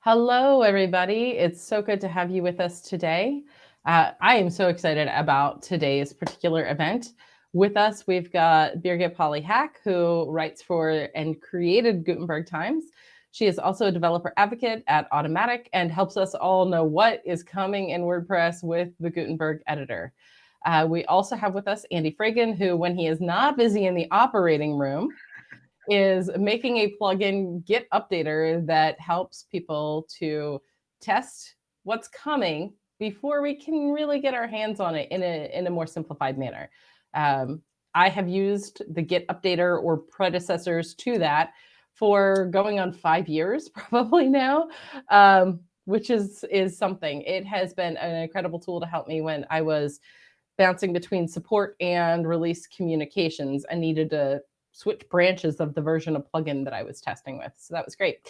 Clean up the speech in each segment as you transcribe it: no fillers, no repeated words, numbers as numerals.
Hello, everybody. It's so good to have you with us today. I am so excited about today's particular event. With us, we've got Birgit Pauli-Haack, who writes for and created Gutenberg Times. She is also a developer advocate at Automatic and helps us all know what is coming in WordPress with the Gutenberg editor. We also have with us Andy Fragen, who, when he is not busy in the operating room, is making a plugin Git Updater that helps people to test what's coming before we can really get our hands on it in a more simplified manner. I have used the Git Updater or predecessors to that for going on 5 years probably now, which is something. It has been an incredible tool to help me when I was bouncing between support and release communications. I needed to switch branches of the version of plugin that I was testing with. So that was great.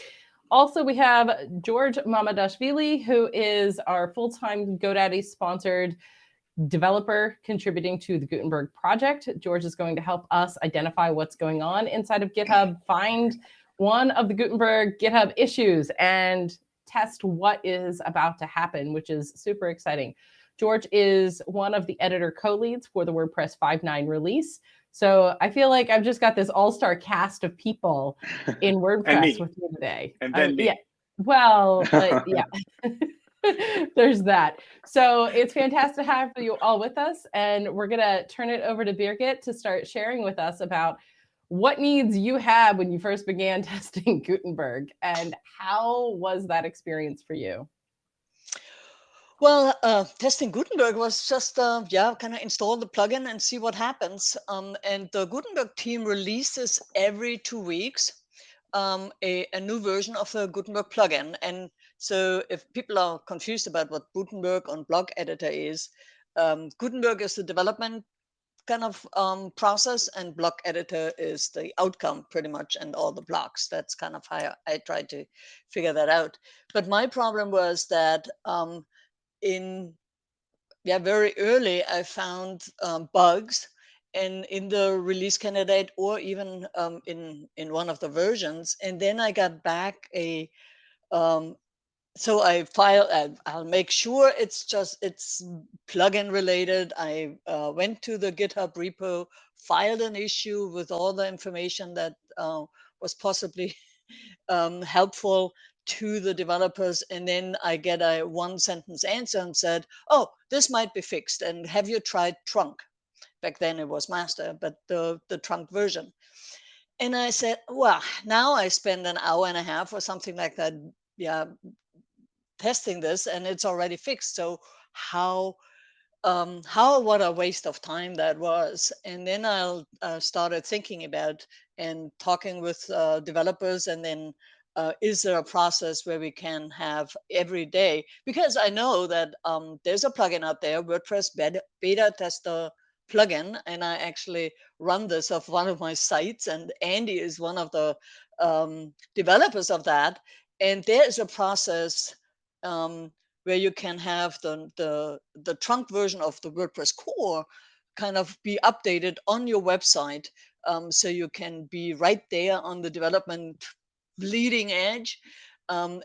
Also, we have George Mamadashvili, who is our full-time GoDaddy sponsored developer contributing to the Gutenberg project. George is going to help us identify what's going on inside of GitHub, find one of the Gutenberg GitHub issues, and test what is about to happen, which is super exciting. George is one of the editor co-leads for the WordPress 5.9 release. So I feel like I've just got this all-star cast of people in WordPress with me today. And then me. Yeah. Well, yeah. There's that. So it's fantastic to have you all with us. And we're going to turn it over to Birgit to start sharing with us about what needs you had when you first began testing Gutenberg and how was that experience for you? Well, testing Gutenberg was just, kind of install the plugin and see what happens. And the Gutenberg team releases every 2 weeks a new version of the Gutenberg plugin. And so if people are confused about what Gutenberg on block editor is, Gutenberg is the development kind of process, and block editor is the outcome pretty much, and all the blocks. That's kind of how I tried to figure that out. But my problem was that very early I found bugs, and in the release candidate, or even in one of the versions. And then I got back a so I'll make sure it's plugin related. I went to the GitHub repo, filed an issue with all the information that was possibly helpful to the developers. And then I get a one sentence answer and said, oh, this might be fixed. And have you tried trunk? Back then it was master, but the trunk version. And I said, well, now I spend an hour and a half or something like that, testing this, and it's already fixed. So what a waste of time that was. And then I started thinking about and talking with developers, and then is there a process where we can have every day? Because I know that there's a plugin out there, WordPress beta tester plugin, and I actually run this off one of my sites, and Andy is one of the developers of that. And there is a process where you can have the trunk version of the WordPress core kind of be updated on your website, so you can be right there on the development bleeding edge. For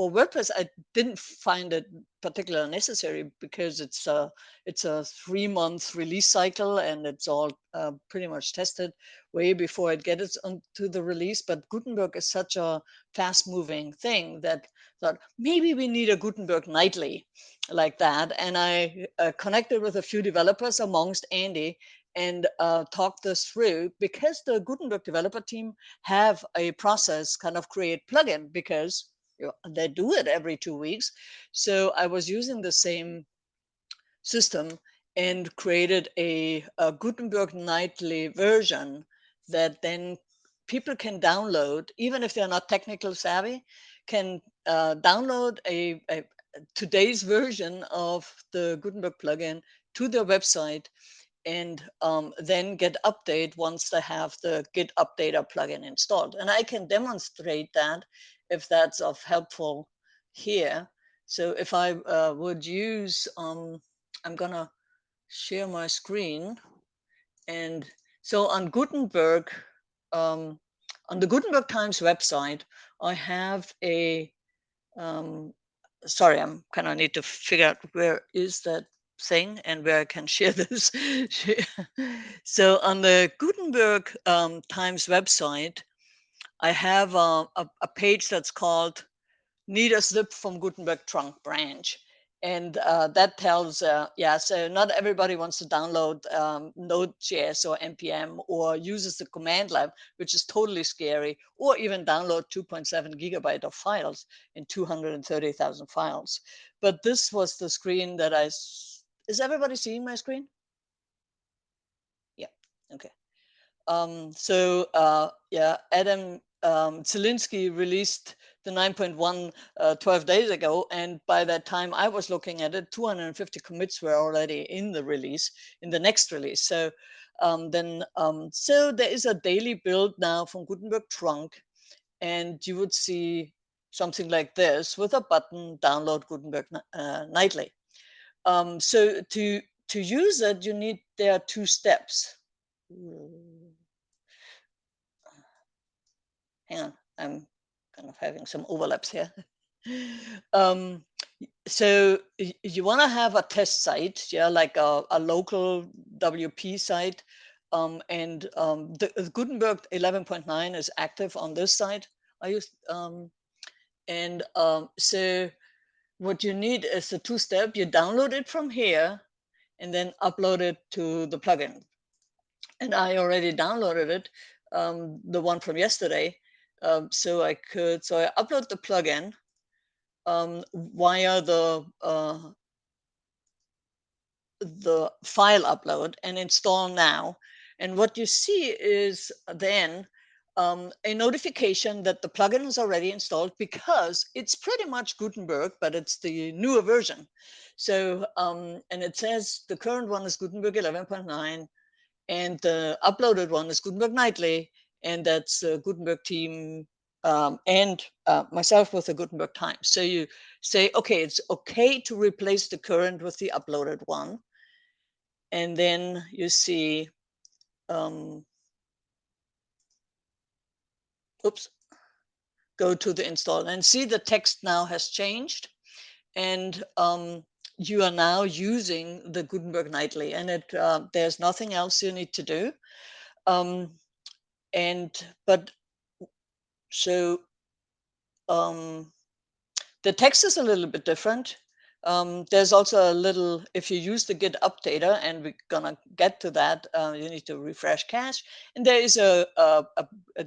WordPress, I didn't find it particularly necessary, because it's a 3-month release cycle, and it's all pretty much tested way before it gets onto the release. But Gutenberg is such a fast-moving thing that thought maybe we need a Gutenberg nightly like that. And I connected with a few developers, amongst Andy, and talk this through, because the Gutenberg developer team have a process kind of create plugin, because they do it every 2 weeks. So I was using the same system and created a Gutenberg nightly version that then people can download, even if they're not technical savvy, can download a today's version of the Gutenberg plugin to their website, and then get update once they have the Git Updater plugin installed. And I can demonstrate that if that's of helpful here. So if I would use, I'm gonna share my screen. And so on Gutenberg, on the Gutenberg Times website, I have a, sorry, I'm kind of need to figure out where is that thing and where I can share this. So on the Gutenberg Times website, I have a page that's called Need a Slip from Gutenberg Trunk Branch. And that tells, yeah, so not everybody wants to download Node.js or NPM or uses the command line, which is totally scary, or even download 2.7 gigabyte of files in 230,000 files. But this was the screen that is everybody seeing my screen? Yeah, okay. Yeah, Adam Zielinski released the 9.1 12 days ago, and by that time I was looking at it, 250 commits were already in the release, in the next release. So so there is a daily build now from Gutenberg Trunk, and you would see something like this with a button, download Gutenberg nightly. So to use it, there are two steps. Hang on, I'm kind of having some overlaps here. So you want to have a test site, yeah, like a local WP site. The Gutenberg 11.9 is active on this site. So what you need is a two-step. You download it from here and then upload it to the plugin. And I already downloaded it, the one from yesterday. So I upload the plugin via the file upload and install now. And what you see is then a notification that the plugin is already installed, because it's pretty much Gutenberg, but it's the newer version. So, and it says the current one is Gutenberg 11.9, and the uploaded one is Gutenberg Nightly, and that's Gutenberg team and myself with the Gutenberg Times. So you say, okay, it's okay to replace the current with the uploaded one. And then you see, go to the install and see the text now has changed. And you are now using the Gutenberg Nightly, and there's nothing else you need to do. The text is a little bit different. There's also a little, if you use the Git Updater, and we're gonna get to that, you need to refresh cache. And there is a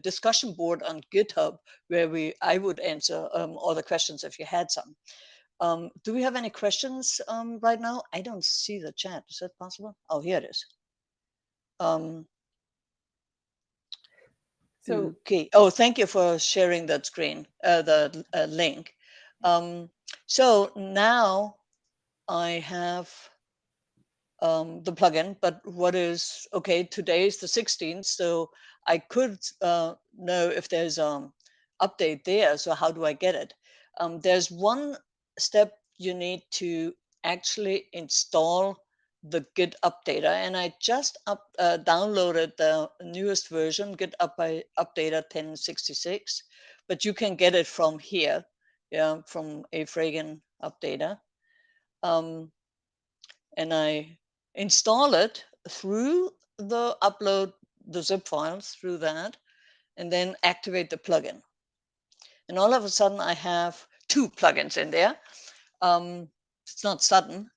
discussion board on GitHub where I would answer all the questions if you had some. Do we have any questions right now? I don't see the chat. Is that possible? Oh, here it is. Okay. Oh, thank you for sharing that screen, the link. So now I have the plugin, but okay, today is the 16th, so I could know if there's update there. So how do I get it? There's one step you need to actually install the Git Updater, and I just downloaded the newest version, Git Updater 1066, but you can get it from here, yeah, from a Fragen updater. And I install it through the zip files through that, and then activate the plugin. And all of a sudden I have two plugins in there. It's not sudden.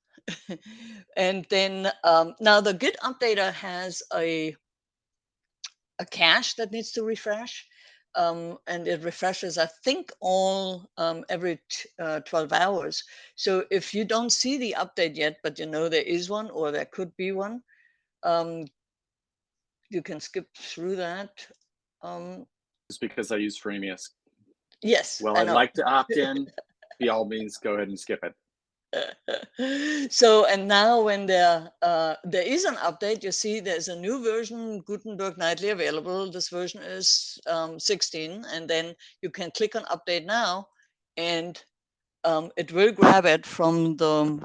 And then now the Git Updater has a cache that needs to refresh. And it refreshes, I think, all every 12 hours. So if you don't see the update yet, but you know there is one or there could be one, you can skip through that. Just because I use Freemius. Yes. Well, I'd like to opt in. By all means, go ahead and skip it. So, and now when there is an update, you see there's a new version, Gutenberg Nightly, available. This version is 16, and then you can click on update now, and it will grab it from the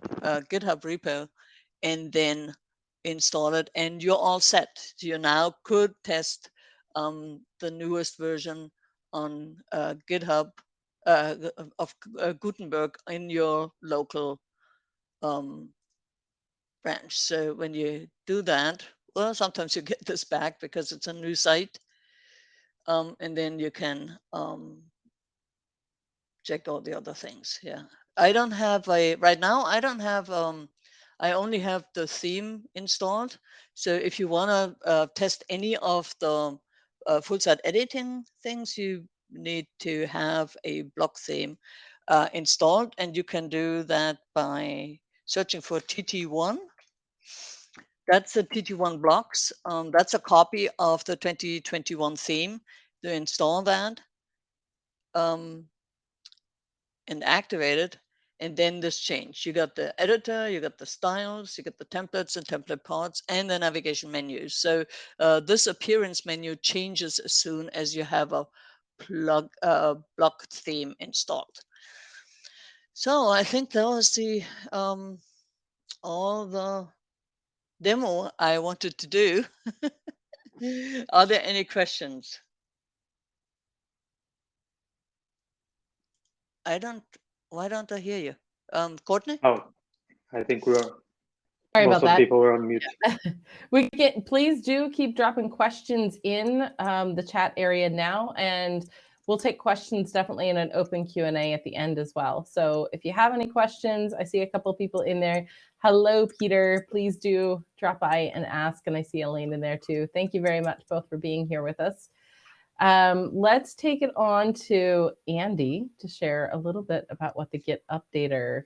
GitHub repo and then install it, and you're all set. You now could test the newest version on GitHub of Gutenberg in your local branch. So when you do that, well, sometimes you get this back because it's a new site, and then you can check all the other things. Yeah, I don't have right now. I don't have. I only have the theme installed. So if you want to test any of the full site editing things, you need to have a block theme installed, and you can do that by searching for TT1. That's the TT1 blocks. That's a copy of the 2021 theme. To install that and activate it, and then this change. You got the editor, you got the styles, you got the templates and template parts, and the navigation menus. So this appearance menu changes as soon as you have a block theme installed. So I think that was the all the demo I wanted to do. Are there any questions? Why don't I hear you? Courtney? Oh, I think Sorry most about of that. the people were on mute. Please do keep dropping questions in the chat area now, and we'll take questions definitely in an open Q&A at the end as well. So if you have any questions, I see a couple of people in there. Hello, Peter. Please do drop by and ask. And I see Elaine in there too. Thank you very much both for being here with us. Let's take it on to Andy to share a little bit about what the Git Updater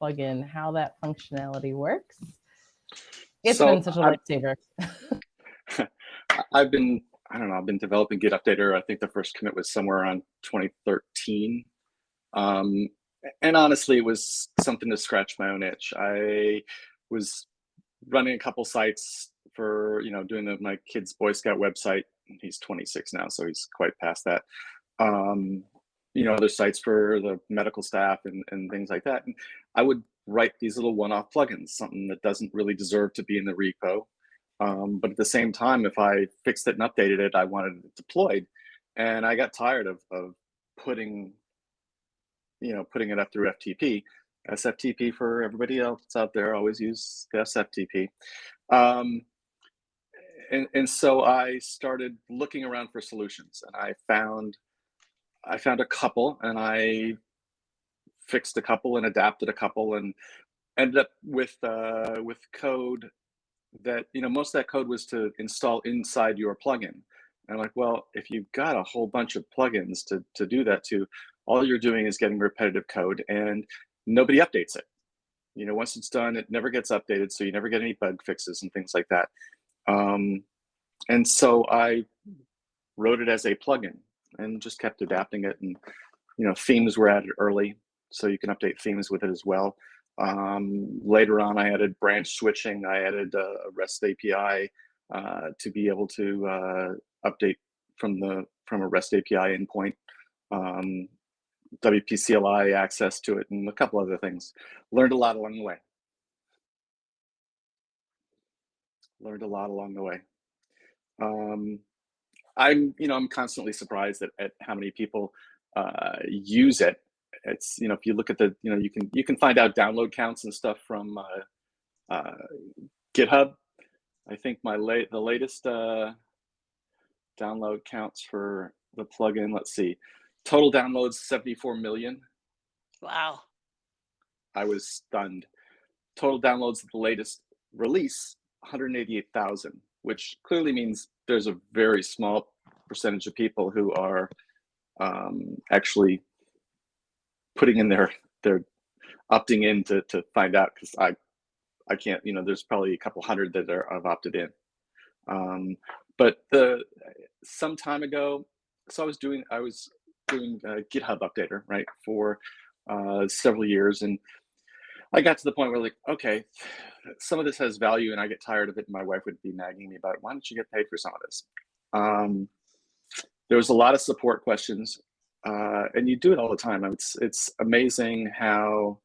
plugin, how that functionality works. It's been such a lifesaver. I've been developing Git Updater. I think the first commit was somewhere around 2013. And honestly, it was something to scratch my own itch. I was running a couple sites for, doing my kid's Boy Scout website. He's 26 now, so he's quite past that. Other sites for the medical staff and things like that. And I would write these little one-off plugins, something that doesn't really deserve to be in the repo. But at the same time, if I fixed it and updated it, I wanted it deployed. And I got tired of putting it up through FTP. SFTP for everybody else out there, always use the SFTP. And so I started looking around for solutions, and I found a couple, and I fixed a couple and adapted a couple, and ended up with code that, most of that code was to install inside your plugin. And I'm like, well, if you've got a whole bunch of plugins to do that to, all you're doing is getting repetitive code, and nobody updates it. Once it's done, it never gets updated, so you never get any bug fixes and things like that. And so I wrote it as a plugin and just kept adapting it. And, themes were added early, so you can update themes with it as well. Later on, I added branch switching. I added a REST API to be able to update from a REST API endpoint. WP-CLI access to it, and a couple other things. Learned a lot along the way. I'm constantly surprised at how many people use it. It's, if you look at the, you can find out download counts and stuff from GitHub. I think the latest download counts for the plugin, let's see, total downloads 74 million. Wow. I was stunned. Total downloads of the latest release, 188,000, which clearly means there's a very small percentage of people who are actually putting in their opting in to find out, because I can't, there's probably a couple hundred that have opted in. But some time ago, so I was doing GitHub Updater, right, for several years, and I got to the point where, like, okay, some of this has value, and I get tired of it, and my wife would be nagging me about, why don't you get paid for some of this? There was a lot of support questions, and you do it all the time. It's amazing how,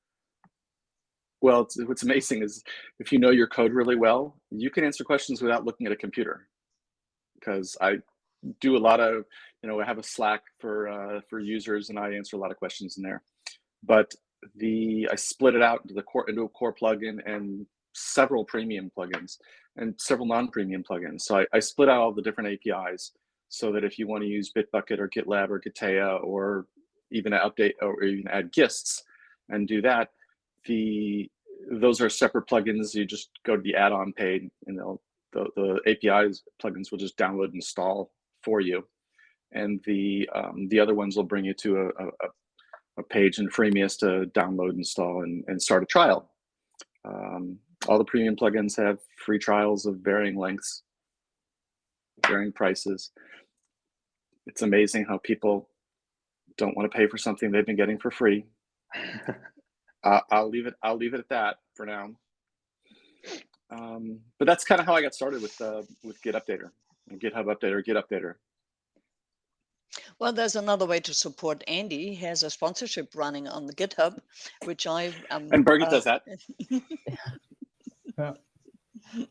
well, what's amazing is if you know your code really well, you can answer questions without looking at a computer. Because I do a lot of, I have a Slack for users, and I answer a lot of questions in there. But I split it out into a core plugin and several premium plugins and several non-premium plugins. So I split out all the different APIs so that if you want to use Bitbucket or GitLab or Gitea or even update or even add gists and do that, those are separate plugins. You just go to the add-on page, and the APIs plugins will just download and install for you, and the other ones will bring you to a page in Freemius to download, install, and start a trial. All the premium plugins have free trials of varying lengths, varying prices. It's amazing how people don't want to pay for something they've been getting for free. I'll leave it at that for now. But that's kind of how I got started with Git Updater, GitHub Updater, Git Updater. Well, there's another way to support Andy. He has a sponsorship running on the GitHub, which I and Birgit does that.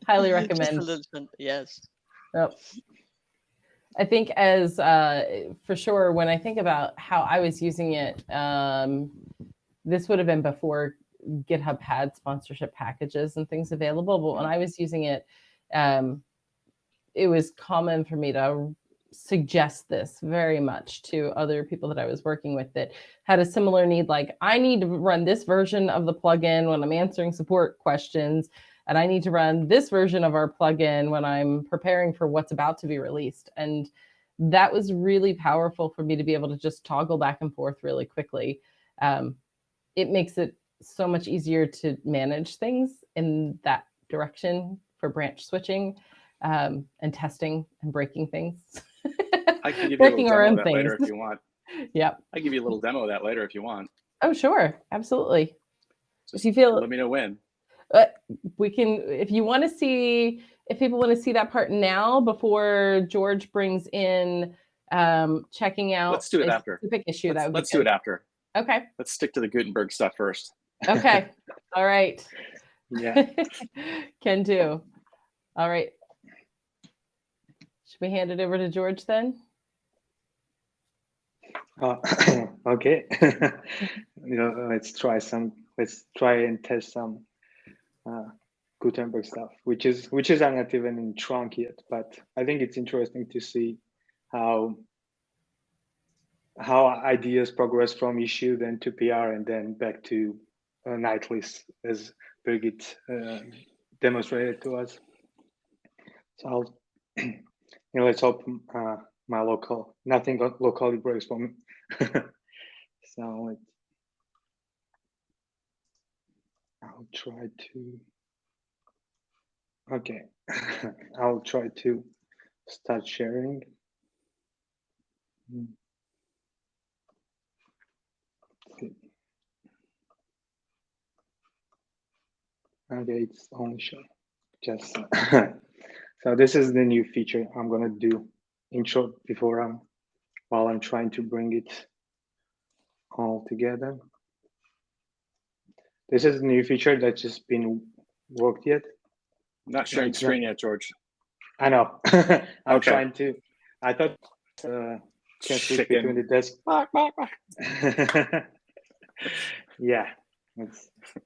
Highly recommend. Yes. Yep. I think for sure, when I think about how I was using it, this would have been before GitHub had sponsorship packages and things available. But when I was using it, it was common for me to suggest this very much to other people that I was working with that had a similar need. Like, I need to run this version of the plugin when I'm answering support questions, and I need to run this version of our plugin when I'm preparing for what's about to be released. And that was really powerful for me to be able to just toggle back and forth really quickly. It makes it so much easier to manage things in that direction for branch switching and testing and breaking things. I can give you a little demo of that later if you want. Yep. I give you a little demo of that later if you want. Oh, sure. Absolutely. Just if you feel, let me know when. We can, if you want to see, if people want to see that part now before George brings in checking out Let's do it after. Specific issue. Let's do it after. Okay. Let's stick to the Gutenberg stuff first. Okay. All right. Yeah. Can do. All right. Should we hand it over to George then? Okay. Let's try and test some Gutenberg stuff, which is not even in trunk yet, but I think it's interesting to see how ideas progress from issue then to PR and then back to nightly, as Birgit demonstrated to us. So let's hope my nothing locally breaks for me. So I'll try to. Okay, I'll try to start sharing. Okay, it's only showing just. So this is the new feature I'm gonna do intro before while I'm trying to bring it all together. This is a new feature that's just been worked yet. Not sharing screen yet, George. I know. I'm trying to. I thought can switch between the desk. Yeah,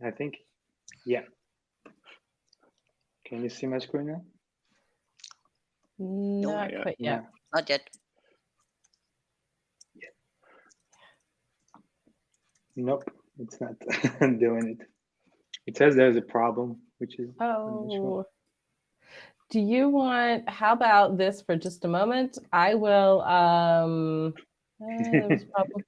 I think. Yeah. Can you see my screen now? Not quite yet. Not yet. Yeah. Nope, it's not doing it. It says there's a problem, which is unusual. Do you want, how about this for just a moment? I will there was a problem.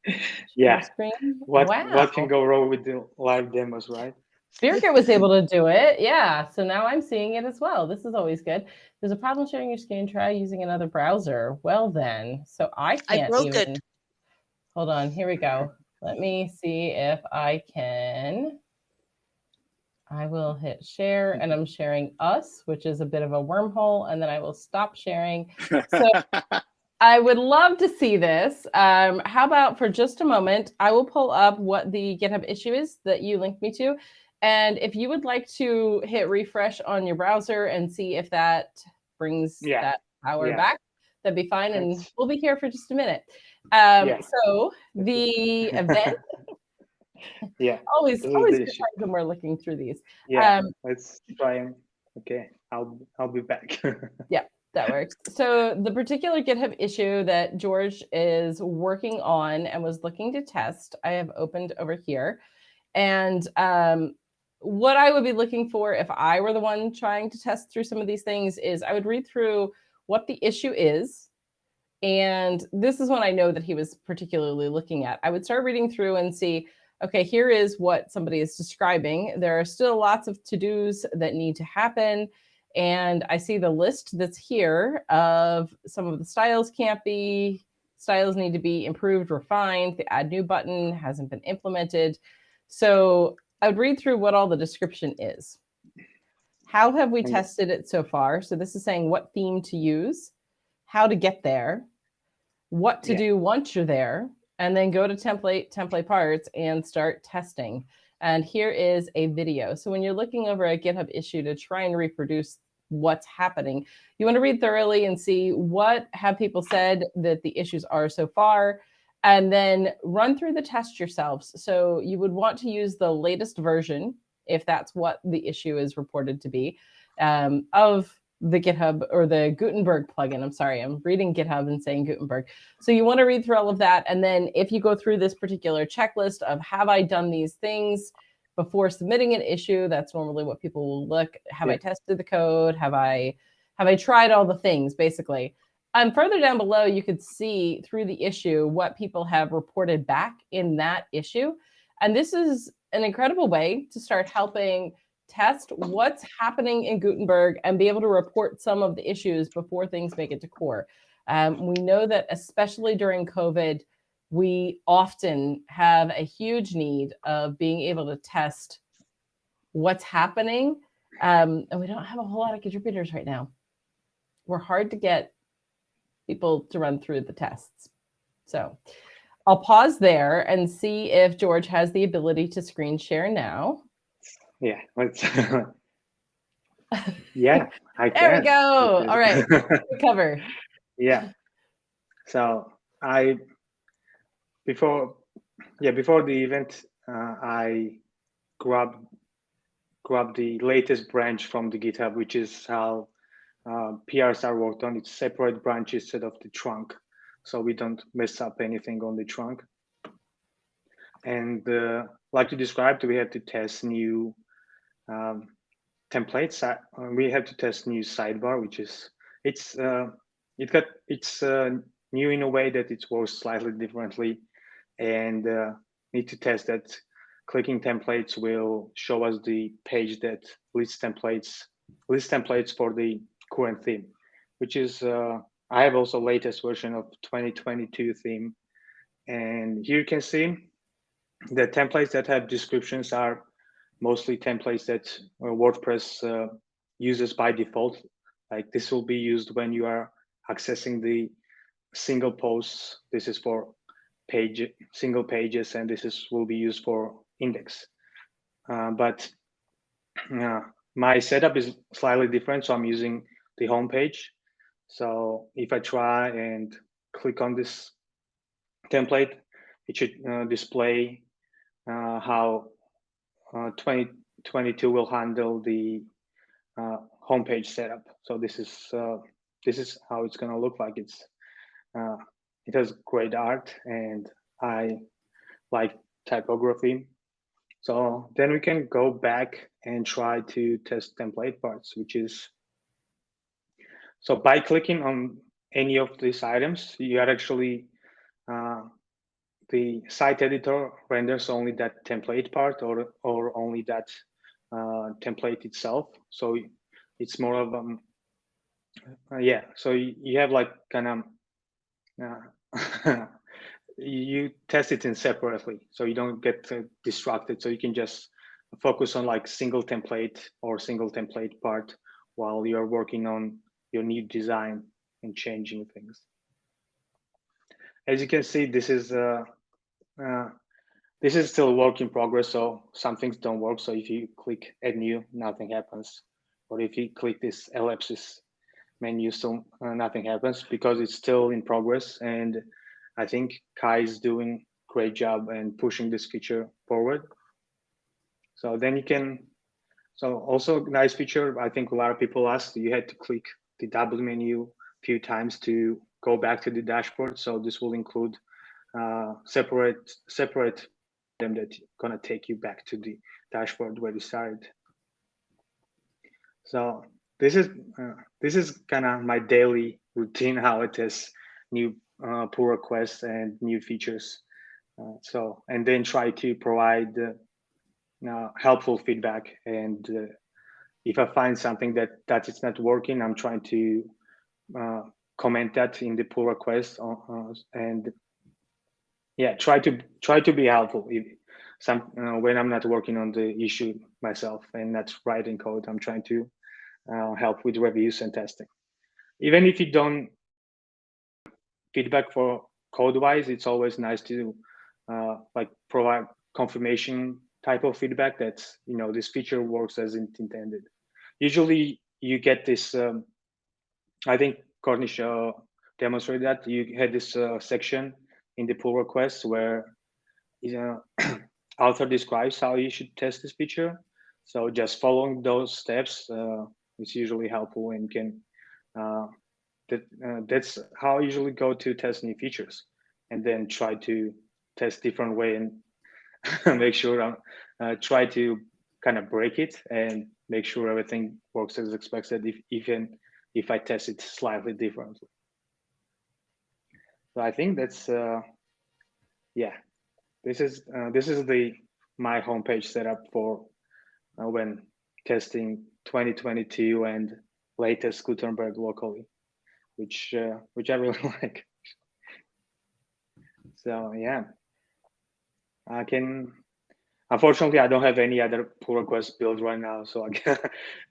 Yeah. Screen. What can go wrong with the live demos, right? Birgit was able to do it. Yeah. So now I'm seeing it as well. This is always good. There's a problem sharing your screen. Try using another browser. Well then, so I can't broke it. Hold on. Here we go. Let me see if I can. I will hit share, and I'm sharing us, which is a bit of a wormhole, and then I will stop sharing. So I would love to see this. How about for just a moment, I will pull up what the GitHub issue is that you linked me to. And if you would like to hit refresh on your browser and see if that brings that power back, That'd be fine, and Thanks. we'll be here for just a minute. Yeah. So the event, Yeah. always This is good the times issue. when we're looking through these. Yeah. Let's try and okay. I'll be back. Yeah, that works. So the particular GitHub issue that George is working on and was looking to test, I have opened over here. And what I would be looking for if I were the one trying to test through some of these things is I would read through what the issue is. And this is one I know that he was particularly looking at. I would start reading through and see, okay, here is what somebody is describing. There are still lots of to-dos that need to happen. And I see the list that's here of some of the styles styles need to be improved, refined. The add new button hasn't been implemented. So I would read through what all the description is. How have we tested it so far? So this is saying what theme to use, how to get there, what to do once you're there, and then go to template parts and start testing. And here is a video. So when you're looking over a GitHub issue to try and reproduce what's happening, you want to read thoroughly and see what have people said that the issues are so far, and then run through the test yourselves. So you would want to use the latest version, if that's what the issue is reported to be, of the GitHub or the Gutenberg plugin. I'm sorry, I'm reading GitHub and saying Gutenberg. So you want to read through all of that. And then if you go through this particular checklist of have I done these things before submitting an issue, that's normally what people will look. Have I tested the code? Have I tried all the things, basically? Further down below, you could see through the issue what people have reported back in that issue. And this is an incredible way to start helping test what's happening in Gutenberg and be able to report some of the issues before things make it to core. We know that especially during COVID, we often have a huge need of being able to test what's happening. And we don't have a whole lot of contributors right now. We're hard to get people to run through the tests. So I'll pause there and see if George has the ability to screen share now. Yeah, let's. Yeah, I can. There we go. All right, cover. Yeah. So before the event, I grabbed the latest branch from the GitHub, which is how PRs are worked on. It's separate branches instead of the trunk, so we don't mess up anything on the trunk. And like you described, we have to test new templates. We have to test new sidebar, which is it's new in a way that it works slightly differently, and need to test that clicking templates will show us the page that lists templates for the current theme, which is I have also latest version of 2022 theme, and here you can see the templates that have descriptions are mostly templates that WordPress uses by default. Like this will be used when you are accessing the single posts. This is for single pages, and this will be used for index. But my setup is slightly different, so I'm using the home page. So if I try and click on this template, it should display how 2022 will handle the homepage setup. So this is how it's going to look like. It has great art, and I like typography. So then we can go back and try to test template parts, which is so by clicking on any of these items, you are actually the site editor renders only that template part or only that template itself. So it's more of so you have like kind of you test it in separately, so you don't get distracted. So you can just focus on like single template or single template part while you're working on your new design and changing things. As you can see, this is still a work in progress, so some things don't work. So if you click add new, nothing happens. Or if you click this ellipsis, menu, so nothing happens because it's still in progress. And I think Kai is doing a great job and pushing this feature forward. So then you can, so also nice feature, I think a lot of people asked, you had to click the double menu a few times to go back to the dashboard. So this will include separate them that gonna take you back to the dashboard where you started. So this is kind of my daily routine, how it is new pull requests and new features. So and then try to provide helpful feedback. And if I find something that is not working, I'm trying to comment that in the pull request and yeah, try to be helpful. If when I'm not working on the issue myself and not writing code, I'm trying to help with reviews and testing. Even if you don't feedback for code wise, it's always nice to like provide confirmation type of feedback that this feature works as intended. Usually you get this. I think Cornish demonstrated that you had this section in the pull request where author describes how you should test this feature. So just following those steps is usually helpful and can that's how I usually go to test new features, and then try to test different way and make sure I try to kind of break it and make sure everything works as expected, even if I test it slightly differently. So I think that's yeah. This is my homepage setup for when testing 2022 and latest Gutenberg locally, which I really like. So yeah, I can. Unfortunately, I don't have any other pull request build right now, so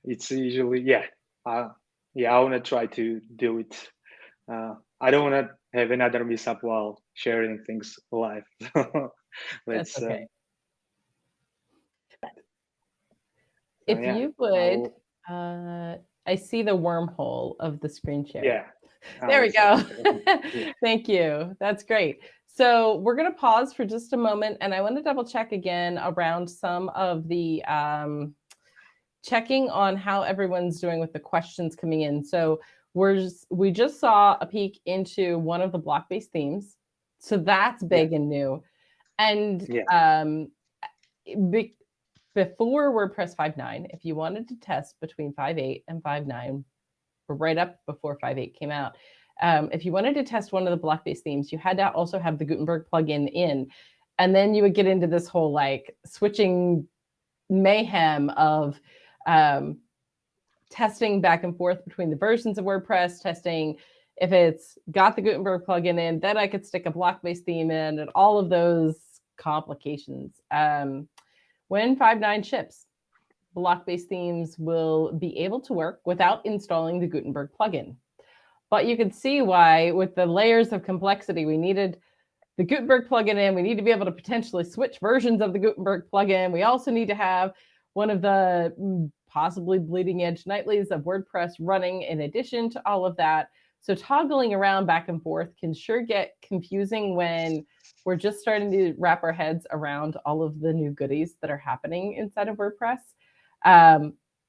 it's usually yeah. I want to try to do it. I don't want to have another mishap while sharing things live. That's okay. So, if you would, I see the wormhole of the screen share. Yeah. There we go. Yeah. Thank you. That's great. So we're going to pause for just a moment, and I want to double check again around some of the checking on how everyone's doing with the questions coming in. So we just saw a peek into one of the block-based themes. So that's big and new. And before WordPress 5.9, if you wanted to test between 5.8 and 5.9, or right up before 5.8 came out, if you wanted to test one of the block-based themes, you had to also have the Gutenberg plugin in. And then you would get into this whole like switching mayhem of testing back and forth between the versions of WordPress, testing if it's got the Gutenberg plugin in, then I could stick a block-based theme in, and all of those complications. When 5.9 ships, block-based themes will be able to work without installing the Gutenberg plugin. But you can see why, with the layers of complexity, we needed the Gutenberg plugin in. We need to be able to potentially switch versions of the Gutenberg plugin. We also need to have one of the possibly bleeding edge nightlies of WordPress running in addition to all of that. So toggling around back and forth can sure get confusing when we're just starting to wrap our heads around all of the new goodies that are happening inside of WordPress.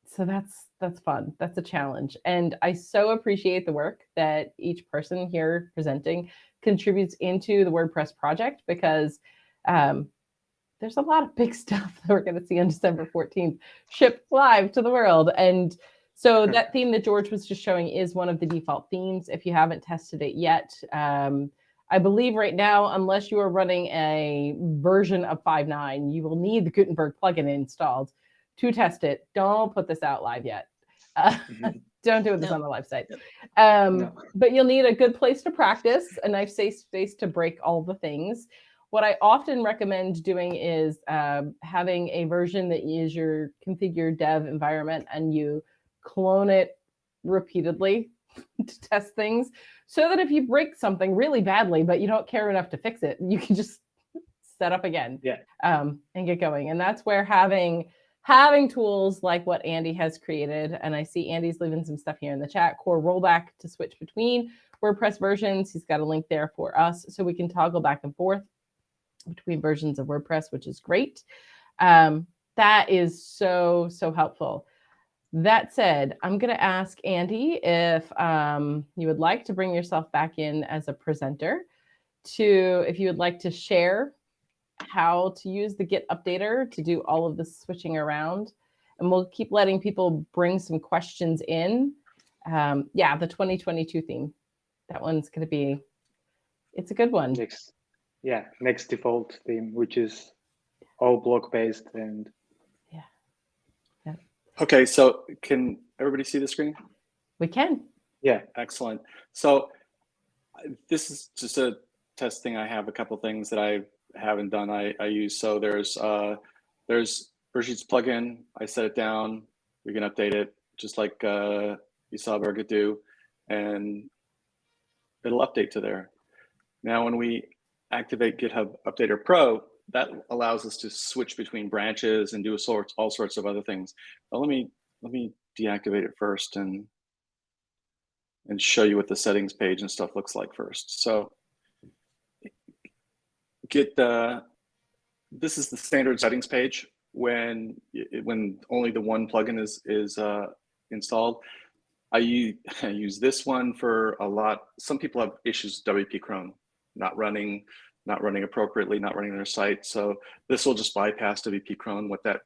So that's fun. That's a challenge. And I so appreciate the work that each person here presenting contributes into the WordPress project, because there's a lot of big stuff that we're going to see on December 14th shipped live to the world. And so that theme that George was just showing is one of the default themes. If you haven't tested it yet, I believe right now, unless you are running a version of 5.9, you will need the Gutenberg plugin installed to test it. Don't put this out live yet. Don't do this on the live site. But you'll need a good place to practice, a nice safe space to break all the things. What I often recommend doing is having a version that is your configured dev environment, and you clone it repeatedly to test things, so that if you break something really badly, but you don't care enough to fix it, you can just set up again and get going. And that's where having having tools like what Andy has created, and I see Andy's leaving some stuff here in the chat, core rollback to switch between WordPress versions. He's got a link there for us so we can toggle back and forth between versions of WordPress, which is great. That is so, so helpful. That said, I'm going to ask Andy if you would like to bring yourself back in as a presenter, if you would like to share how to use the Git Updater to do all of this switching around. And we'll keep letting people bring some questions in. Yeah, the 2022 theme. That one's going to be, it's a good one. Next default theme, which is all block-based and Okay, so can everybody see the screen? We can. Yeah. Excellent. So this is just a test thing. I have a couple things that I haven't done. I use. So there's Birgit's plugin. I set it down. We can update it just like you saw Birgit do, and it'll update to there. Now, when we activate GitHub Updater Pro, that allows us to switch between branches and do all sorts of other things. But let me deactivate it first and show you what the settings page and stuff looks like first. So this is the standard settings page when only the one plugin is installed. I use this one for a lot. Some people have issues with WP Chrome not running appropriately, not running their site. So this will just bypass WP Chrome. What that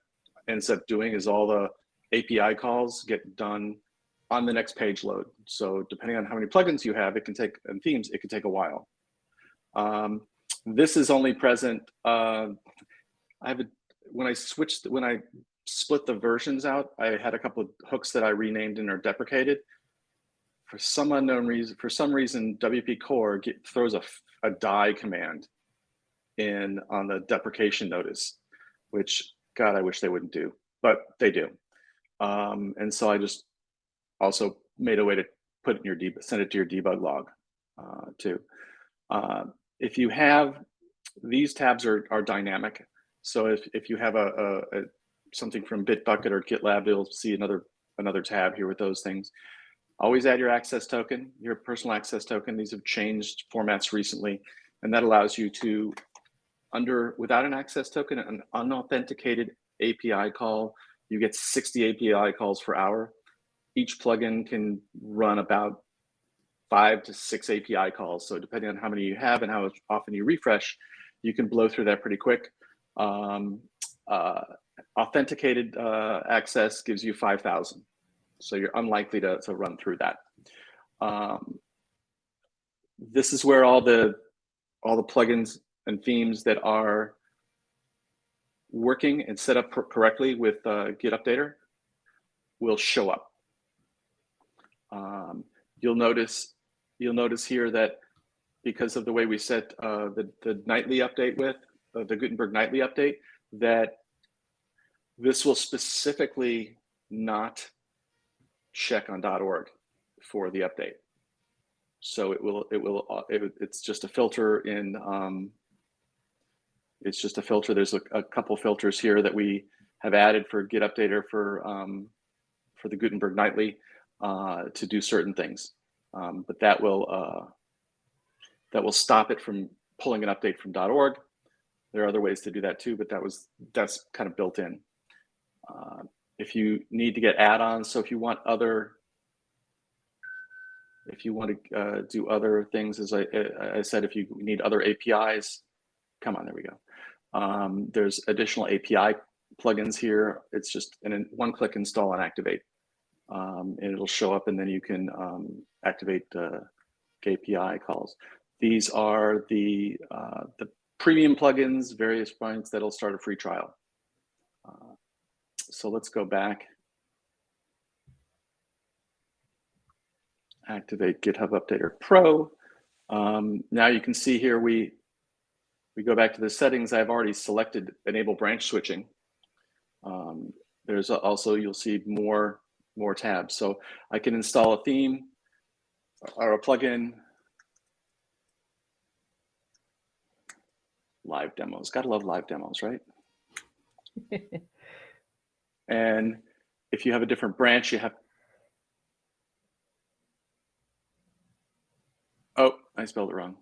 ends up doing is all the API calls get done on the next page load. So depending on how many plugins you have, and themes, it can take a while. This is only present. When I split the versions out, I had a couple of hooks that I renamed and are deprecated. For some unknown reason, WP Core throws a die command on the deprecation notice, which, God, I wish they wouldn't do, but they do. And so I just also made a way to put it in send it to your debug log too. If you have, these tabs are dynamic. So if you have something from Bitbucket or GitLab, you'll see another tab here with those things. Always add your access token, your personal access token. These have changed formats recently, and that allows you to, without an access token, an unauthenticated API call, you get 60 API calls per hour. Each plugin can run about 5 to 6 API calls. So depending on how many you have and how often you refresh, you can blow through that pretty quick. Authenticated access gives you 5,000. So you're unlikely to run through that. This is where all the plugins and themes that are working and set up correctly with Git Updater will show up. You'll notice here that because of the way we set the nightly update with the Gutenberg nightly update, that this will specifically not check on .org for the update. So it's just a filter in. It's just a filter. There's a couple filters here that we have added for Git Updater for the Gutenberg nightly to do certain things, but that will stop it from pulling an update from .org. There are other ways to do that too, but that's kind of built in. If you need to get add-ons, so if you want to do other things, as I said, if you need other APIs, come on, there we go. There's additional API plugins here. It's just a one-click install and activate, and it'll show up, and then you can activate API calls. These are the premium plugins, various points that'll start a free trial. So let's go back. Activate GitHub Updater Pro. Now you can see here we go back to the settings. I've already selected enable branch switching. There's also, you'll see more tabs. So I can install a theme or a plugin. Live demos. Gotta love live demos, right? And if you have a different branch, you have, oh, I spelled it wrong.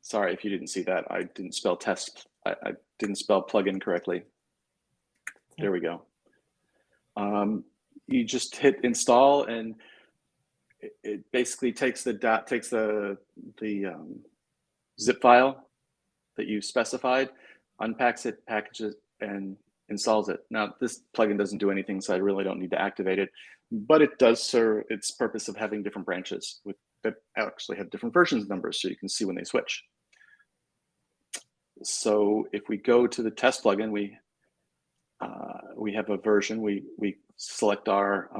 Sorry if you didn't see that. I didn't spell test. I didn't spell plugin correctly. There we go. You just hit install, and it basically takes the zip file that you specified, unpacks it, packages, and installs it. Now, this plugin doesn't do anything, so I really don't need to activate it, but it does serve its purpose of having different branches that actually have different versions numbers, so you can see when they switch. So if we go to the test plugin, we have a version. We select our.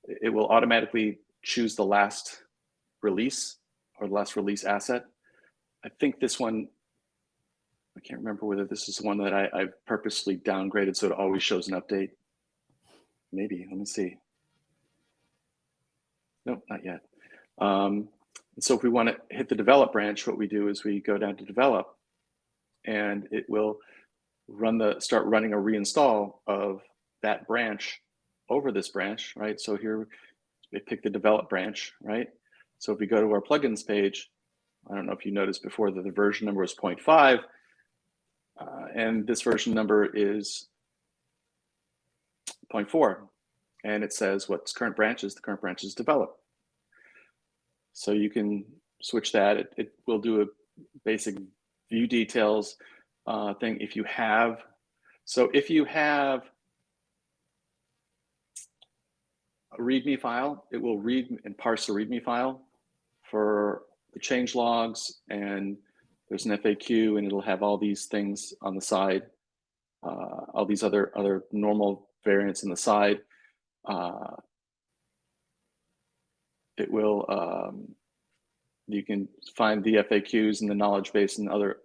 It will automatically choose the last release or the last release asset. I think this one, I can't remember whether this is one that I've purposely downgraded so it always shows an update. Maybe, let me see. Nope, not yet. So if we want to hit the develop branch, what we do is we go down to develop, and it will start running a reinstall of that branch over this branch, right? So here we pick the develop branch, right? So if we go to our plugins page, I don't know if you noticed before that the version number is 0.5, and this version number is 0.4, and it says what's current branch is. The current branch is develop. So you can switch that. It will do a basic view details thing. If you have a README file, it will read and parse the README file for the change logs, and there's an FAQ, and it'll have all these things on the side, all these other normal variants on the side. It will, you can find the FAQs and the knowledge base and other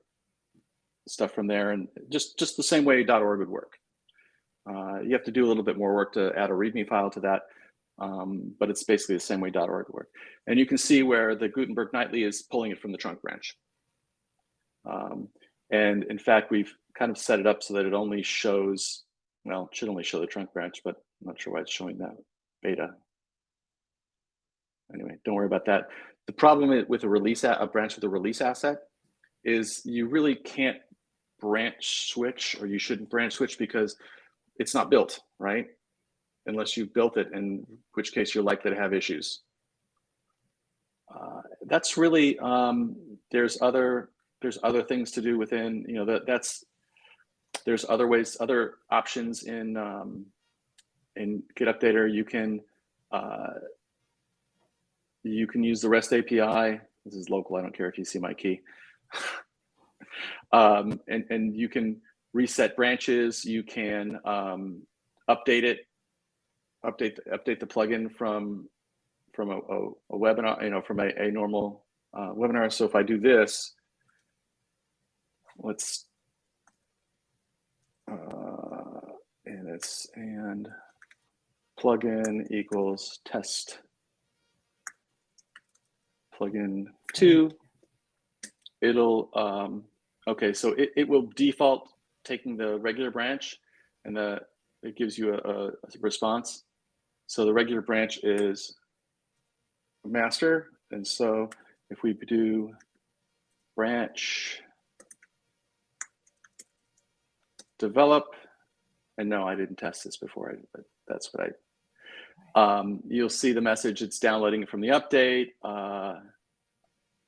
stuff from there, and just the same way .org would work. You have to do a little bit more work to add a README file to that, but it's basically the same way .org would work. And you can see where the Gutenberg Nightly is pulling it from the trunk branch. And in fact, we've kind of set it up so that it only shows, well, it should only show the trunk branch, but I'm not sure why it's showing that beta. Anyway, don't worry about that. The problem with a branch with a release asset is you really can't branch switch, or you shouldn't branch switch, because it's not built, right? Unless you've built it, in which case you're likely to have issues. That's really, there's other things to do within, you know, there's other ways, other options in Git Updater. You can use the REST API. This is local. I don't care if you see my key. And you can reset branches. You can update it, update the plugin from a webinar, you know, from a normal webinar. So if I do this, let's and plugin equals test plugin 2. It'll okay, so it will default taking the regular branch, and it gives you a response. So the regular branch is master, and so if we do branch develop, and no, I didn't test this before, but that's what you'll see the message. It's downloading it from the update,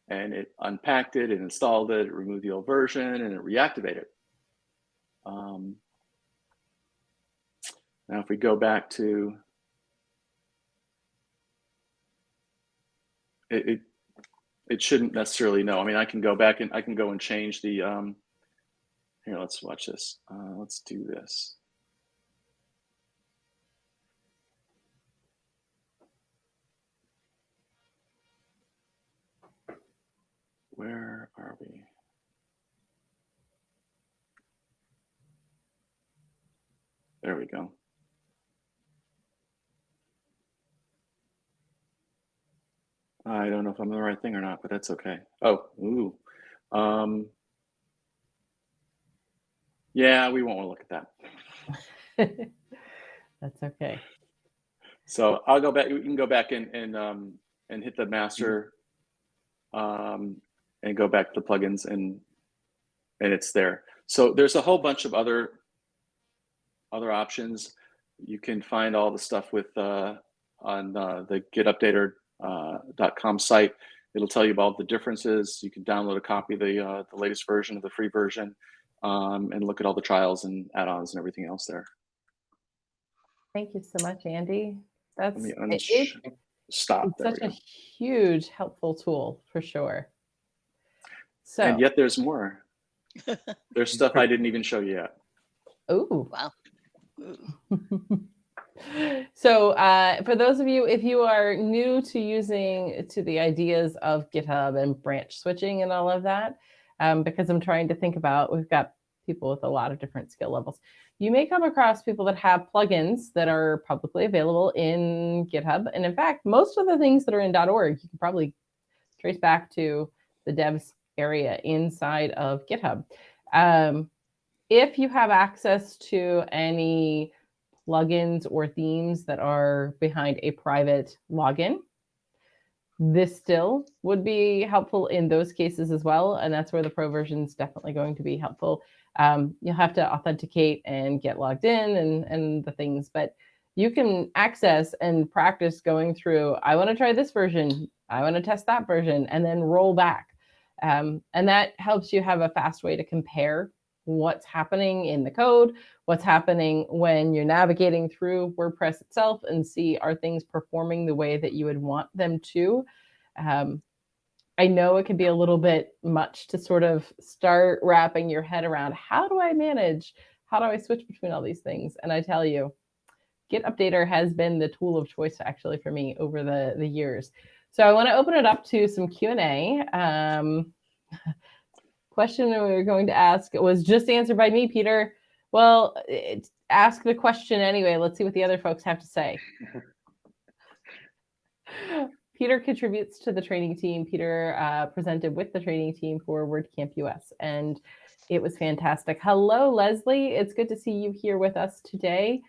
and it unpacked it, and installed it, it removed the old version, and it reactivated. Now, if we go back to it, it shouldn't necessarily know. I mean, I can go back and I can go and change the. Here, let's watch this. Let's do this. Where are we? There we go. I don't know if I'm the right thing or not, but that's okay. Oh, ooh. Yeah, we won't want to look at that. That's okay. So I'll go back. You can go back and hit the master, and go back to the plugins, and it's there. So there's a whole bunch of other options. You can find all the stuff with on the GitUpdater.com site. It'll tell you about the differences. You can download a copy of the latest version of the free version, and look at all the trials and add-ons and everything else there. Thank you so much, Andy. That's Let me stop. It's There such we a go. huge helpful tool for sure. So, And yet there's more. There's stuff I didn't even show you yet. ooh. Wow. So for those of you, if you are new to the ideas of GitHub and branch switching and all of that, because I'm trying to think about, we've got people with a lot of different skill levels. You may come across people that have plugins that are publicly available in GitHub. And in fact, most of the things that are in .org, you can probably trace back to the devs area inside of GitHub. If you have access to any plugins or themes that are behind a private login, this still would be helpful in those cases as well. And that's where the pro version is definitely going to be helpful. You'll have to authenticate and get logged in and the things, but you can access and practice going through, I want to try this version, I want to test that version, and then roll back. And that helps you have a fast way to compare what's happening in the code, what's happening when you're navigating through WordPress itself, and see, are things performing the way that you would want them to. I know it can be a little bit much to sort of start wrapping your head around, how do I manage? How do I switch between all these things? And I tell you, Git Updater has been the tool of choice actually for me over the years. So I want to open it up to some Q&A. Question we were going to ask was just answered by me, Peter. Well, ask the question anyway. Let's see what the other folks have to say. Peter contributes to the training team. Peter presented with the training team for WordCamp US, and it was fantastic. Hello, Leslie. It's good to see you here with us today.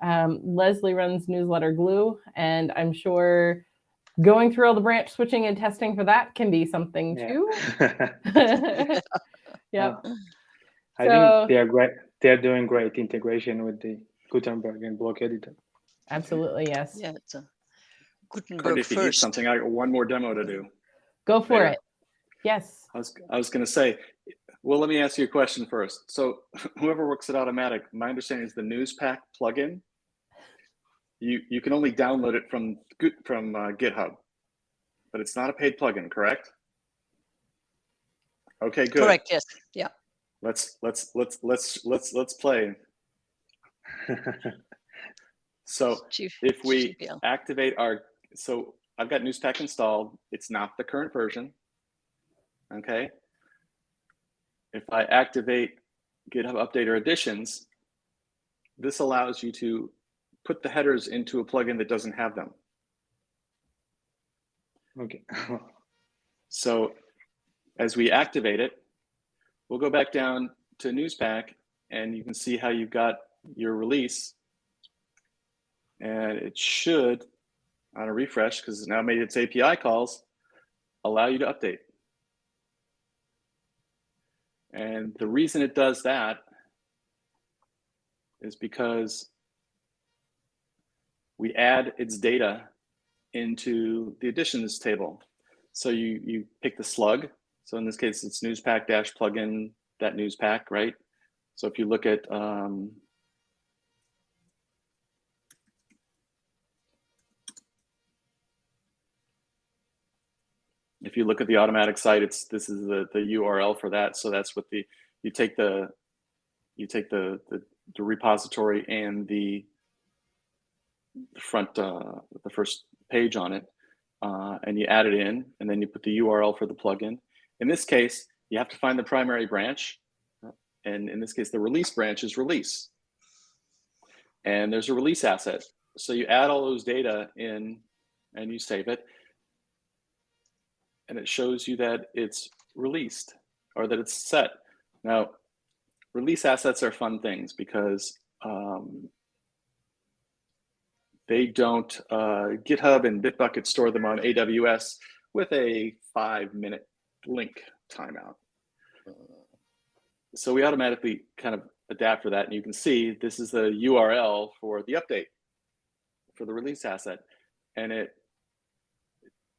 Leslie runs Newsletter Glue, and I'm sure going through all the branch switching and testing for that can be something too. Yep. I think they are great. They are doing great integration with the Gutenberg and block editor. Absolutely, yes. Yeah, it's a Gutenberg If you need first. something, I got one more demo to do. Go for it. Yes. I was going to say, well, let me ask you a question first. So whoever works at Automatic, my understanding is the Newspack plugin, you can only download it from GitHub, but it's not a paid plugin, correct? Okay, good. Correct. Yes. Yeah. Let's play. So if we activate so I've got Newspack installed. It's not the current version. Okay. If I activate GitHub Updater Editions, this allows you to put the headers into a plugin that doesn't have them. Okay. So as we activate it, we'll go back down to Newspack, and you can see how you've got your release. And it should, on a refresh, because it's now made its API calls, allow you to update. And the reason it does that is because we add its data into the additions table. So you pick the slug. So in this case, it's Newspack-plugin.Newspack, right? So if you look at the Automatic site, this is the URL for that. So that's what you take the repository and the front the first page on it, and you add it in, and then you put the URL for the plugin. In this case, you have to find the primary branch, and in this case, the release branch is release, and there's a release asset. So you add all those data in, and you save it, and it shows you that it's released or that it's set. Now, release assets are fun things because they don't, GitHub and Bitbucket store them on AWS with a 5-minute link timeout. So we automatically kind of adapt for that. And you can see this is the URL for the update for the release asset. And it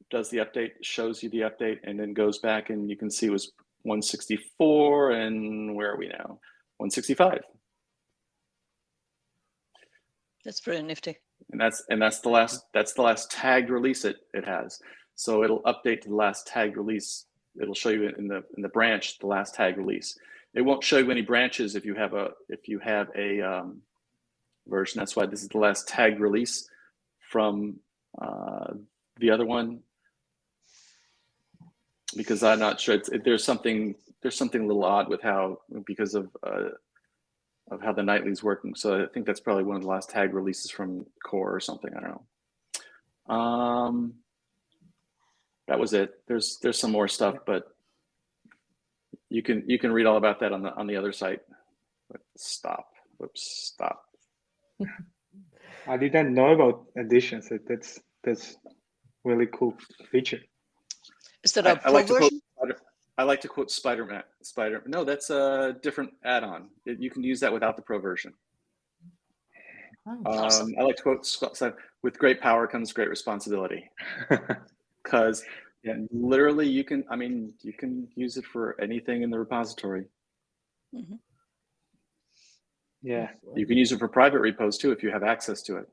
does the update, shows you the update, and then goes back and you can see it was 164 and where are we now? 165. That's pretty nifty. And that's the last tagged release it has. So it'll update to the last tagged release. It'll show you in the branch the last tagged release. It won't show you any branches if you have a version. That's why this is the last tagged release from the other one, because I'm not sure there's something a little odd with because of how the nightly's working. So I think that's probably one of the last tag releases from core or something. I don't know. That was it. There's some more stuff, but you can read all about that on the other site. But stop. I didn't know about additions. That's really cool feature. Is that a pro version? I like to quote Spider-Man. No, that's a different add-on. You can use that without the pro version. Awesome. I like to quote, with great power comes great responsibility. Because literally you can use it for anything in the repository. Mm-hmm. Yeah. You can use it for private repos too if you have access to it.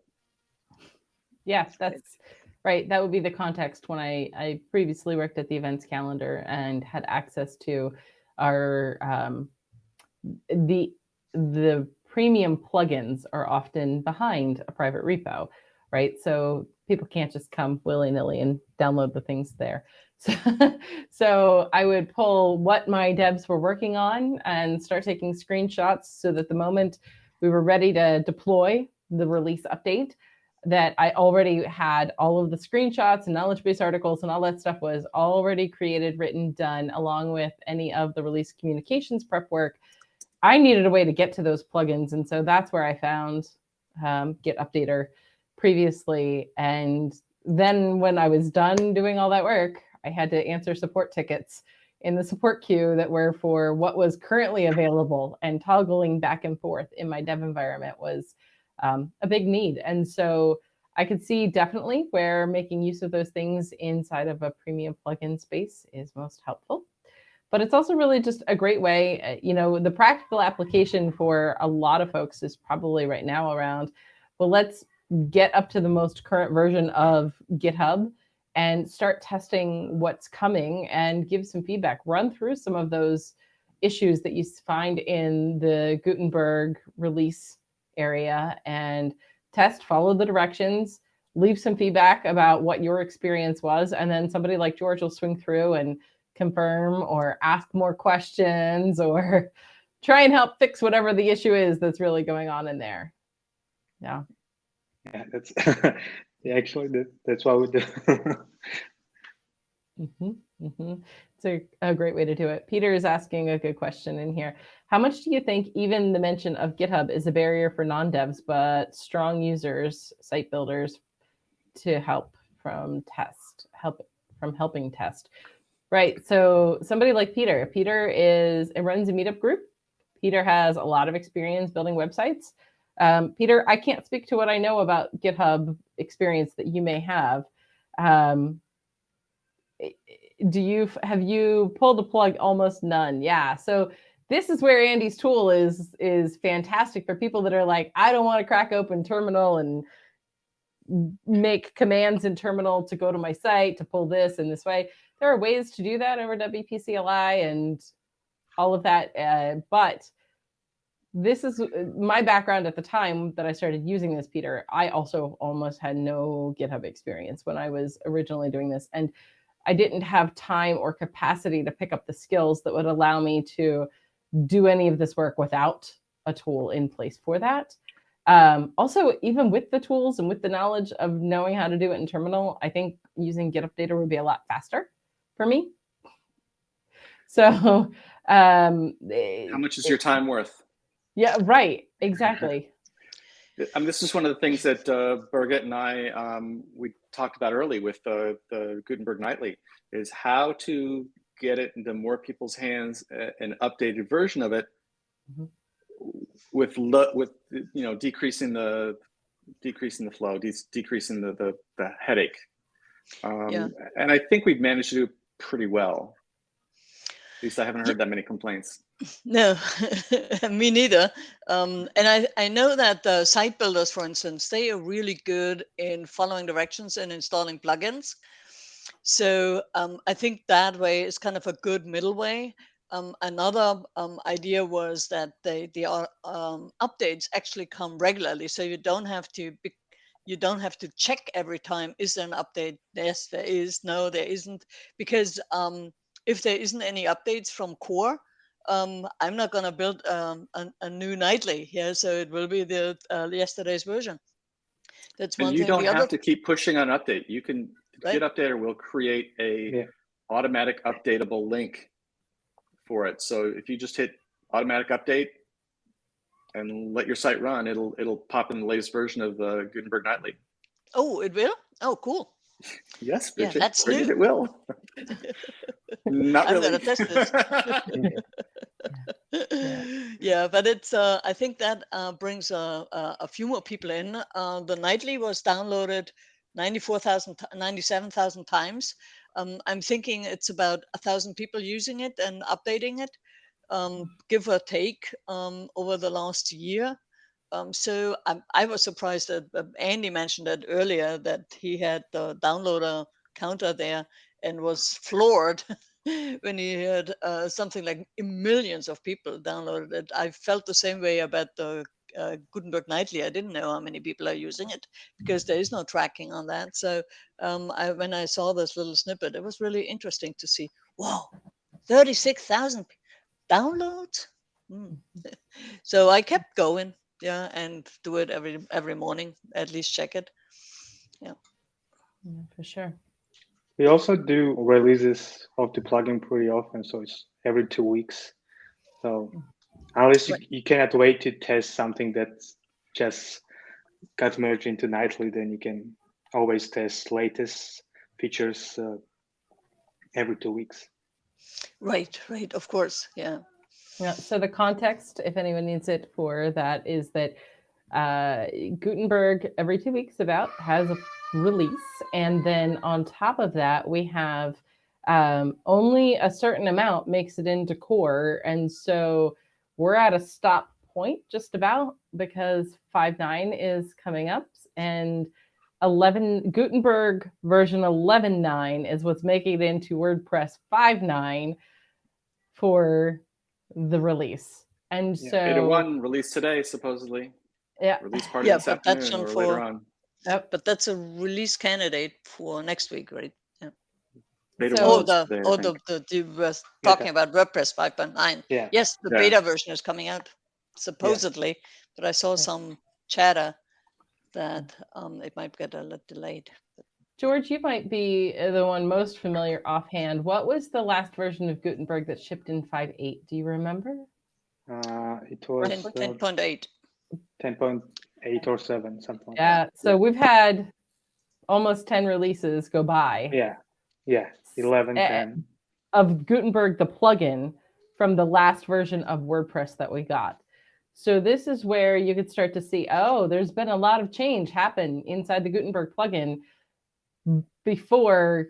Yes, that's right. That would be the context when I previously worked at the events calendar and had access to our the premium plugins are often behind a private repo, right? So people can't just come willy-nilly and download the things there. So I would pull what my devs were working on and start taking screenshots so that the moment we were ready to deploy the release update, that I already had all of the screenshots and knowledge base articles and all that stuff was already created, written, done, along with any of the release communications prep work. I needed a way to get to those plugins. And so that's where I found Git Updater previously. And then when I was done doing all that work, I had to answer support tickets in the support queue that were for what was currently available, and toggling back and forth in my dev environment was a big need. And so I could see definitely where making use of those things inside of a premium plugin space is most helpful. But it's also really just a great way, the practical application for a lot of folks is probably right now around, well, let's get up to the most current version of GitHub and start testing what's coming and give some feedback. Run through some of those issues that you find in the Gutenberg release area and test, follow the directions, leave some feedback about what your experience was. And then somebody like George will swing through and confirm or ask more questions or try and help fix whatever the issue is that's really going on in there. Yeah. Yeah, that's actually that's what we do. It's a great way to do it. Peter is asking a good question in here. How much do you think even the mention of GitHub is a barrier for non-devs, but strong users, site builders, to help from helping test? Right. So somebody like Peter runs a meetup group. Peter has a lot of experience building websites. Peter, I can't speak to what I know about GitHub experience that you may have. Have you pulled a plug? Almost none. Yeah. So this is where Andy's tool is fantastic for people that are like, I don't want to crack open terminal and make commands in terminal to go to my site to pull this in this way. There are ways to do that over WP CLI and all of that. But this is my background at the time that I started using this, Peter. I also almost had no GitHub experience when I was originally doing this. And I didn't have time or capacity to pick up the skills that would allow me to do any of this work without a tool in place for that. Also, even with the tools and with the knowledge of knowing how to do it in terminal, I think using Git Updater would be a lot faster for me. So How much is your time worth? Yeah, right. Exactly. I mean, this is one of the things that Birgit and I we talked about early with the Gutenberg Nightly, is how to get it into more people's hands, an updated version of it, with decreasing the flow, decreasing the headache. And I think we've managed to do pretty well. At least I haven't heard that many complaints. No, me neither. And I know that the site builders, for instance, they are really good in following directions and installing plugins. So I think that way is kind of a good middle way. Another idea was that the updates actually come regularly, so you don't have to check every time, is there an update? Yes, there is. No, there isn't. Because if there isn't any updates from core, I'm not going to build a new nightly. Yeah, so it will be the yesterday's version. That's one and you thing. don't have to keep pushing on update. You can, right? Git Updater will create a automatic updatable link for it. So if you just hit automatic update and let your site run, it'll pop in the latest version of the Gutenberg Nightly. Oh, it will? Oh, cool. Yes, Yeah, Birgit, that's Birgit, new. it will. Not really. I'm gonna test this. Yeah, but it's I think that brings a few more people in. The nightly was downloaded 97,000 times. I'm thinking it's about 1,000 people using it and updating it, give or take, over the last year. So I was surprised that Andy mentioned that earlier, that he had the downloader counter there and was floored when he had something like millions of people downloaded it. I felt the same way about the Gutenberg Nightly. I didn't know how many people are using it because there is no tracking on that. So when I saw this little snippet, it was really interesting to see, wow, 36,000 downloads. So I kept going, and do it every morning, at least check it. Yeah, for sure. We also do releases of the plugin pretty often, so it's every 2 weeks. So unless you cannot wait to test something that's just got merged into Nightly, then you can always test latest features every 2 weeks. Right, of course, yeah. So the context, if anyone needs it for that, is that Gutenberg every 2 weeks about has a release, and then on top of that we have only a certain amount makes it into core, and so we're at a stop point just about, because 5.9 is coming up, and Gutenberg version 11.9 is what's making it into WordPress 5.9 for the release. And so Beta 1 released today, supposedly. Release party this afternoon or later on. But that's a release candidate for next week, right? Yeah. Beta you were talking about WordPress 5.9. Yeah. Yes, the beta version is coming out, supposedly, but I saw some chatter that it might get a little delayed. George, you might be the one most familiar offhand. What was the last version of Gutenberg that shipped in 5.8? Do you remember? It was 10.8. 10.8 or 7, something like that. Yeah, so we've had almost 10 releases go by. Yeah, 11, 10. Of Gutenberg, the plugin, from the last version of WordPress that we got. So this is where you could start to see, there's been a lot of change happen inside the Gutenberg plugin before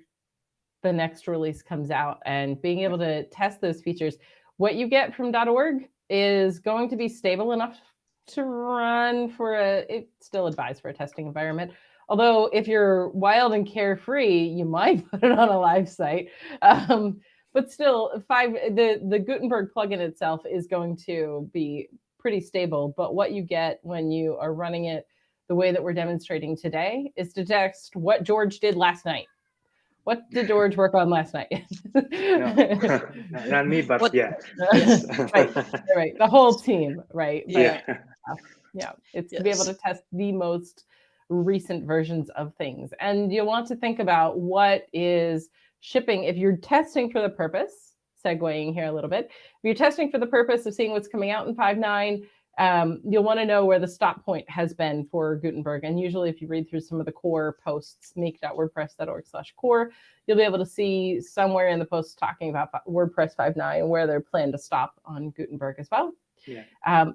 the next release comes out, and being able to test those features. What you get from .org is going to be stable enough to run for it's still advised for a testing environment. Although if you're wild and carefree, you might put it on a live site. But still, the Gutenberg plugin itself is going to be pretty stable. But what you get when you are running it the way that we're demonstrating today is to test what George did last night. What did George work on last night? No, not me, but yes. Right. The whole team, right? Yeah. It's to be able to test the most recent versions of things. And you want to think about what is shipping. If you're testing for the purpose, segueing here a little bit. If you're testing for the purpose of seeing what's coming out in 5.9, you'll want to know where the stop point has been for Gutenberg. And usually if you read through some of the core posts, make.wordpress.org/core, you'll be able to see somewhere in the posts talking about WordPress 5.9 where they're planned to stop on Gutenberg as well. Yeah.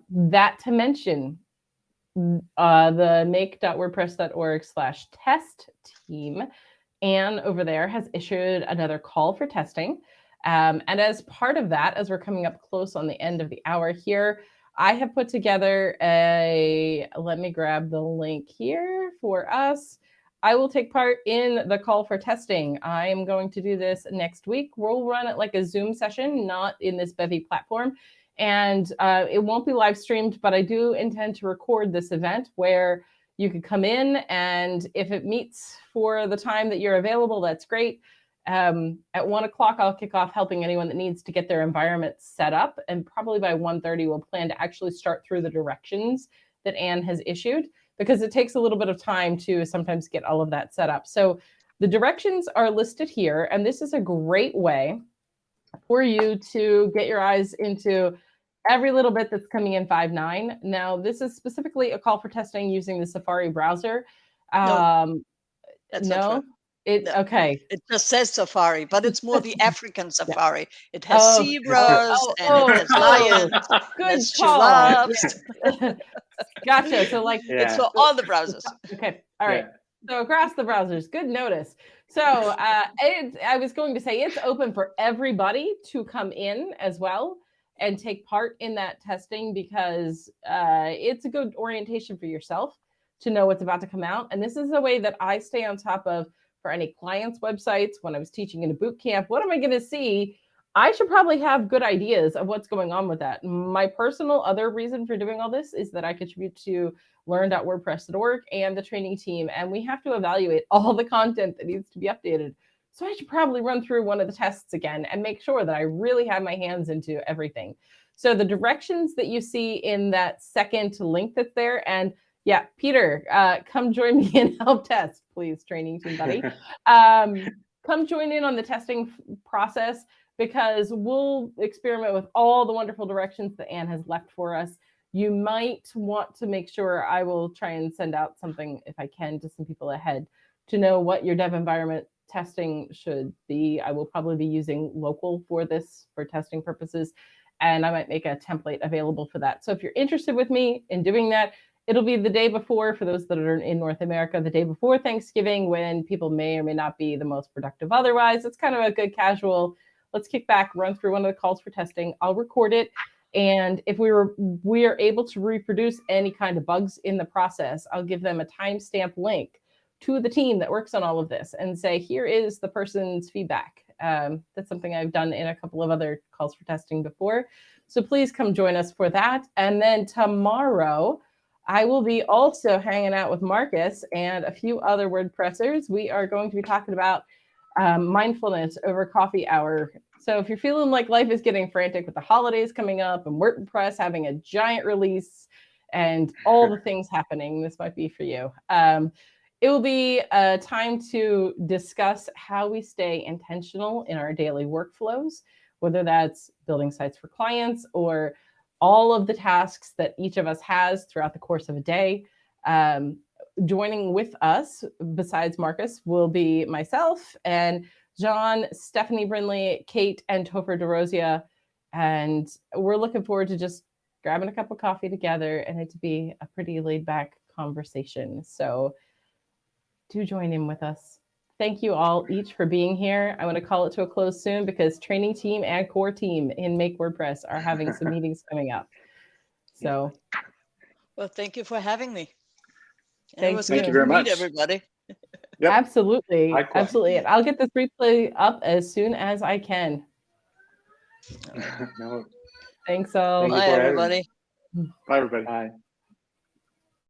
That to mention, the make.wordpress.org/test team, Anne over there, has issued another call for testing. And as part of that, as we're coming up close on the end of the hour here, I have put together let me grab the link here for us. I will take part in the call for testing. I am going to do this next week. We'll run it like a Zoom session, not in this Bevy platform. And it won't be live streamed, but I do intend to record this event where you could come in, and if it meets for the time that you're available, that's great. At 1 o'clock, I'll kick off helping anyone that needs to get their environment set up. And probably by 1:30, we'll plan to actually start through the directions that Anne has issued, because it takes a little bit of time to sometimes get all of that set up. So the directions are listed here, and this is a great way for you to get your eyes into every little bit that's coming in 5.9. Now, this is specifically a call for testing using the Safari browser. No, that's not No, true. No. Okay. It just says Safari, but it's more the African Safari. It has zebras and it has lions. Good It call. giraffes. Yeah. Gotcha. So like, It's for all the browsers. Okay. All right. So across the browsers, good notice. So I was going to say it's open for everybody to come in as well and take part in that testing, because it's a good orientation for yourself to know what's about to come out. And this is a way that I stay on top of for any clients' websites. When I was teaching in a boot camp, what am I going to see? I should probably have good ideas of what's going on with that. My personal other reason for doing all this is that I contribute to learn.wordpress.org and the training team, and we have to evaluate all the content that needs to be updated. So I should probably run through one of the tests again and make sure that I really have my hands into everything. So the directions that you see in that second link that's there, and yeah, Peter, come join me and help test, please, training team buddy. Come join in on the testing process, because we'll experiment with all the wonderful directions that Anne has left for us. You might want to make sure, I will try and send out something if I can to some people ahead to know what your dev environment testing should be. I will probably be using local for this for testing purposes, and I might make a template available for that. So if you're interested with me in doing that, it'll be the day before, for those that are in North America, the day before Thanksgiving, when people may or may not be the most productive otherwise. It's kind of a good casual, let's kick back, run through one of the calls for testing. I'll record it. And if we are able to reproduce any kind of bugs in the process, I'll give them a timestamp link to the team that works on all of this and say, here is the person's feedback. That's something I've done in a couple of other calls for testing before. So please come join us for that. And then tomorrow, I will be also hanging out with Marcus and a few other WordPressers. We are going to be talking about mindfulness over coffee hour. So if you're feeling like life is getting frantic with the holidays coming up and WordPress having a giant release and all the things happening, this might be for you. It will be a time to discuss how we stay intentional in our daily workflows, whether that's building sites for clients or all of the tasks that each of us has throughout the course of a day. Joining with us, besides Marcus, will be myself and John, Stephanie Brinley, Kate, and Topher DeRosia. And we're looking forward to just grabbing a cup of coffee together and it to be a pretty laid back conversation. So do join in with us. Thank you all each for being here. I want to call it to a close soon because training team and core team in Make WordPress are having some meetings coming up. So, well, thank you for having me. Thank you very much, everybody. Yep. Absolutely. Likewise. Absolutely. And I'll get this replay up as soon as I can. No. Thanks all. Thank you Bye, for everybody. Bye, everybody. Bye.